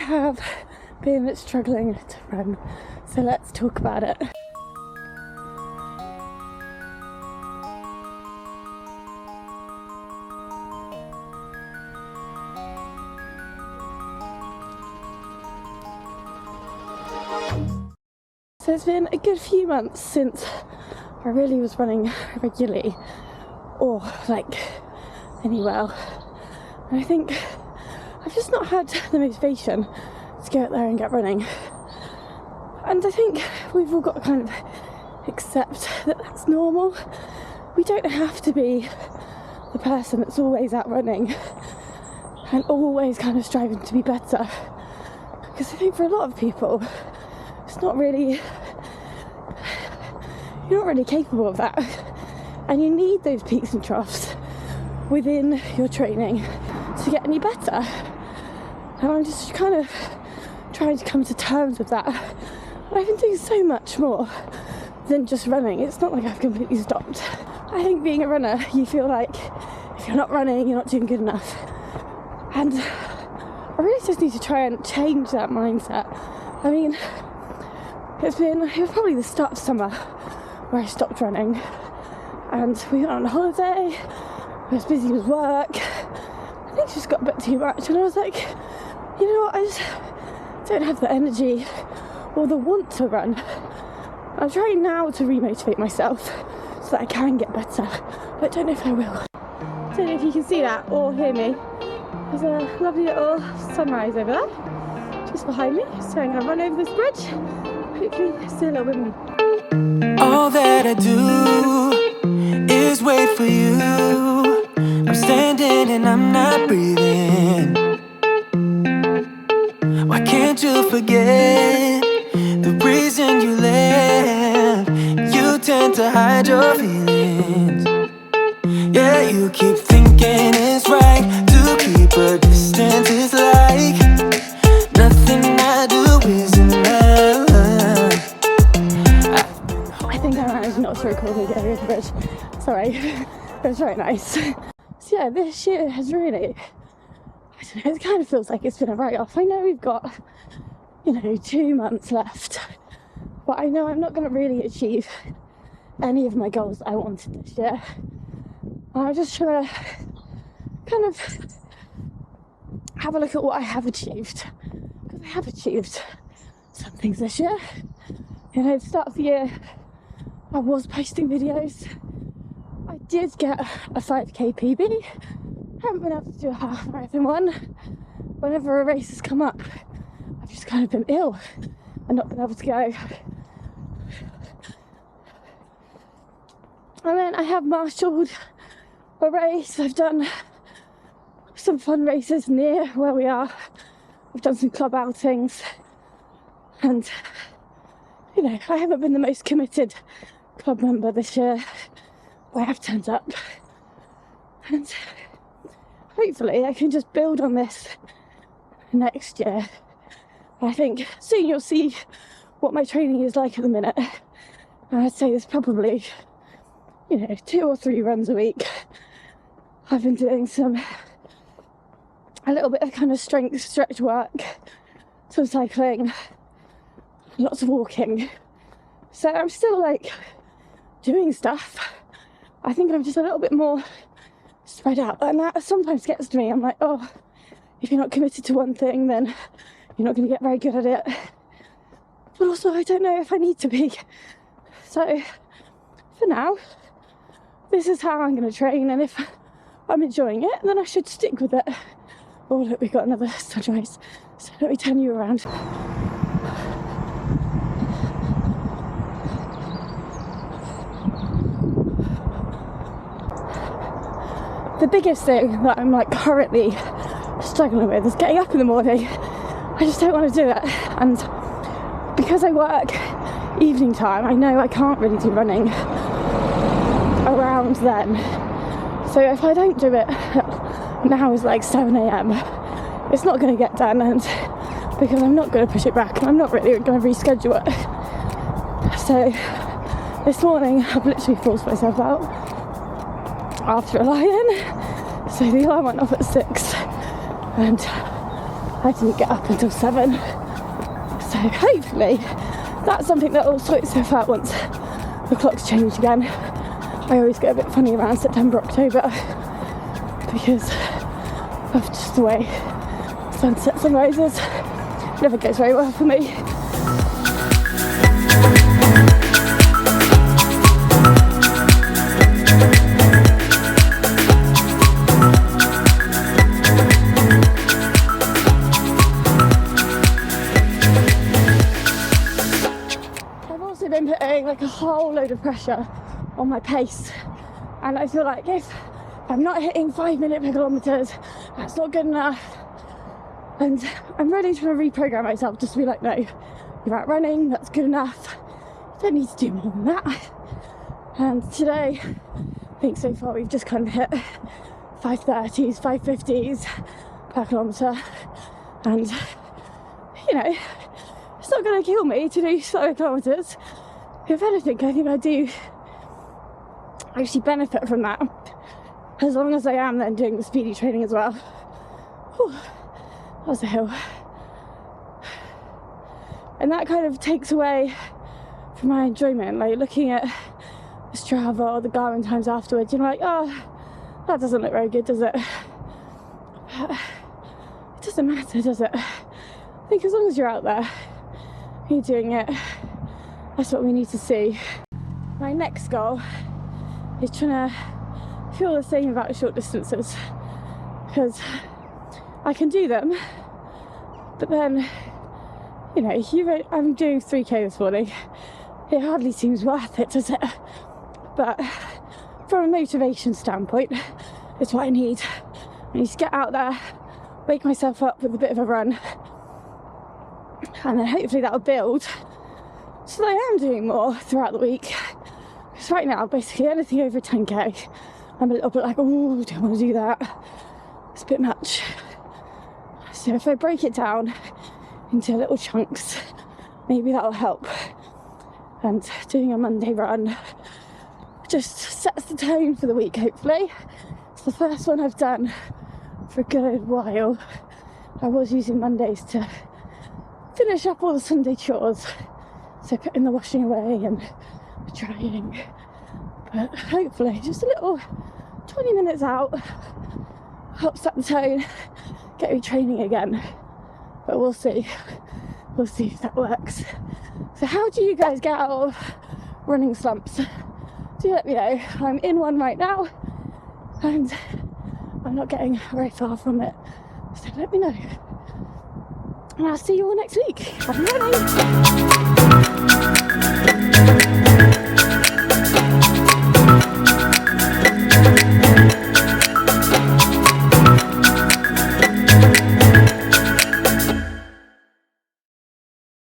have been struggling to run, so let's talk about it. So it's been a good few months since I really was running regularly, or like anywhere. And I think I've just not had the motivation to go out there and get running. And I think we've all got to kind of accept that that's normal. We don't have to be the person that's always out running and always kind of striving to be better. Because I think for a lot of people, it's not really, you're not really capable of that. And you need those peaks and troughs within your training to get any better. And I'm just kind of trying to come to terms with that. And I've been doing so much more than just running. It's not like I've completely stopped. I think being a runner, you feel like if you're not running, you're not doing good enough. And I really just need to try and change that mindset. I mean, it was probably the start of summer where I stopped running. And we went on holiday, I was busy with work. I think it just got a bit too much. And I was like, you know what, I just don't have the energy or the want to run. I'm trying now to remotivate myself so that I can get better, but I don't know if I will. I don't know if you can see that or hear me. There's a lovely little sunrise over there, just behind me, so I'm going to run over this bridge. Hopefully see a little bit more. All that I do is wait for you. I'm standing and I'm not breathing. Why can't you forget the reason you left? You tend to hide your feelings. Yeah, you keep thinking it's right to keep a distance. It's like nothing I do is enough. I think I managed not to record me going over the bridge. Sorry, it was very nice. So yeah, this year has really, I don't know, it kind of feels like it's been a write-off. I know we've got, 2 months left, but I know I'm not going to really achieve any of my goals that I wanted this year. I'm just trying to kind of have a look at what I have achieved, because I have achieved some things this year. At the start of the year, I was posting videos. I did get a 5k PB. Haven't been able to do a half marathon one. Whenever a race has come up, I've just kind of been ill and not been able to go. And then I have marshalled a race. I've done some fun races near where we are. I've done some club outings. And, I haven't been the most committed club member this year, but I have turned up. And hopefully I can just build on this next year. I think soon you'll see what my training is like at the minute. And I'd say there's probably, 2 or 3 runs a week. I've been doing a little bit of kind of strength stretch work, some cycling, lots of walking. So I'm still doing stuff. I think I'm just a little bit more spread out, and that sometimes gets to me. I'm like, oh, if you're not committed to one thing, then you're not going to get very good at it. But also, I don't know if I need to be. So for now, this is how I'm going to train, and if I'm enjoying it, then I should stick with it. Oh look, we've got another sunrise, so let me turn you around. The biggest thing that I'm currently struggling with is getting up in the morning. I just don't want to do it, and because I work evening time, I know I can't really do running around then. So if I don't do it, now is 7 a.m, it's not going to get done, and because I'm not going to push it back, I'm not really going to reschedule it. So this morning I've literally forced myself out after a lie-in, so the alarm went off at 6, and I didn't get up until 7. So hopefully that's something that will sort itself out once the clocks change again. I always get a bit funny around September, October because of just the way sunsets and rises. Never goes very well for me. I've also been putting like a whole load of pressure on my pace, and I feel like if I'm not hitting 5 minutes per kilometres, that's not good enough. And I'm really trying to reprogram myself just to be like, no, you're out running, that's good enough. You don't need to do more than that. And today, I think so far we've just kind of hit 5:30s, 5:50s per kilometre. And, you know, it's not going to kill me to do slower kilometres. If anything, I think I do actually benefit from that, as long as I am then doing the speedy training as well. Whew. That was a hill. And that kind of takes away from my enjoyment, like looking at the Strava or the Garmin times afterwards, you're like, oh, that doesn't look very good, does it? It doesn't matter, does it? I think as long as you're out there, you're doing it, that's what we need to see. My next goal is trying to feel the same about short distances, because I can do them, but then, you know, I'm doing 3k this morning. It hardly seems worth it, does it? But from a motivation standpoint, it's what I need. I need to get out there, wake myself up with a bit of a run, and then hopefully that'll build so that I am doing more throughout the week. Because right now, basically anything over 10k, I'm a little bit like, oh, don't want to do that. It's a bit much. So if I break it down into little chunks, maybe that'll help. And doing a Monday run just sets the tone for the week, hopefully. It's the first one I've done for a good while. I was using Mondays to finish up all the Sunday chores. So putting the washing away and drying. But hopefully just a little 20 minutes out helps set the tone, get me training again. But we'll see. We'll see if that works. So how do you guys get out of running slumps? Do let me know. I'm in one right now and I'm not getting very far from it. So let me know. And I'll see you all next week. Happy running!